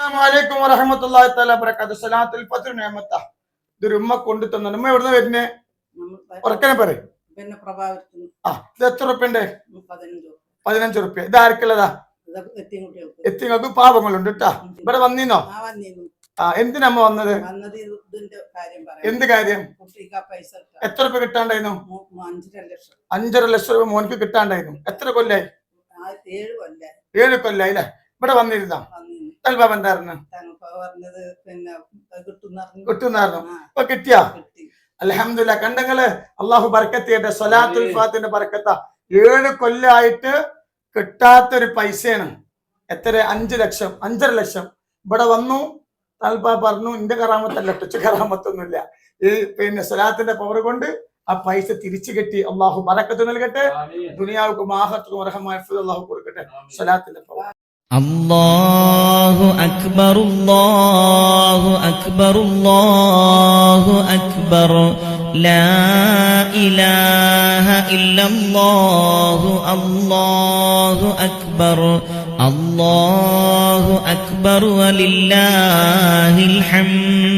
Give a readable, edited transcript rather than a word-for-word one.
അസ്സലാമു വറഹ്മത്തുള്ളാഹി തആല വബറകാതുഹു. സലാത്തുൽ ഫജ്ർ നിഅമത്ത. ഇതൊരു ഉമ്മ കൊണ്ടു തന്നു. ഉമ്മ എവിടുന്ന് വരുന്നേ? ഉറക്കനെ പറയും. ഇത് എത്ര റുപ്യണ്ട്? 15 റുപ്യ. ഇത് ആർക്കുള്ളതാ? എത്തിങ്ങൾക്ക് പാപങ്ങളുണ്ട് കേട്ടാ. ഇവിടെ വന്നീന്നോ? എന്തിനമ്മ വന്നത്? എന്ത് കാര്യം? എത്ര റുപ്യ കിട്ടാണ്ടായിരുന്നു? 5.5 ലക്ഷം രൂപ മോനിക്ക് കിട്ടാണ്ടായിരുന്നു. എത്ര കൊല്ലായി? 7 കൊല്ലായി അല്ലേ? ഇവിടെ വന്നിരുന്നോ? തൽബാബ് എന്തായിരുന്നു? കിട്ടുന്നായിരുന്നു. ഇപ്പൊ കിട്ടിയാ? അൽഹംദുലില്ലാഹ്. കണ്ടങ്ങള്, അള്ളാഹു ബർക്കത്ത് ചെയ്യട്ടെ. സ്വലാത്തുൽ ഫാത്തിന്റെ ബർക്കത്ത. 7 കൊല്ലായിട്ട് കിട്ടാത്തൊരു പൈസയാണ്. എത്ര? 5 ലക്ഷം, 5.5 ലക്ഷം. ഇവിടെ വന്നു. തൽബാ പറഞ്ഞു, എന്റെ കറാമത്തല്ല, ടച്ച് കറാമത്തൊന്നുമില്ല. ഈ സ്വലാത്തിന്റെ പവർ കൊണ്ട് ആ പൈസ തിരിച്ചു കെട്ടി. അള്ളാഹു ബറക്കത്ത് നൽകട്ടെ. ദുനിയാവുക്കും ആഖിറത്തുക്കും റഹ്മത്തുൽ അള്ളാഹു കൊടുക്കട്ടെ. സ്വലാത്തിന്റെ പവർ. അല്ലാഹു അക്ബർ, അല്ലാഹു അക്ബർ, അല്ലാഹു അക്ബർ, ലാ ഇലാഹ ഇല്ലല്ലാഹു, അല്ലാഹു അക്ബർ, അല്ലാഹു അക്ബർ, വലില്ലാഹിൽ ഹംദ്.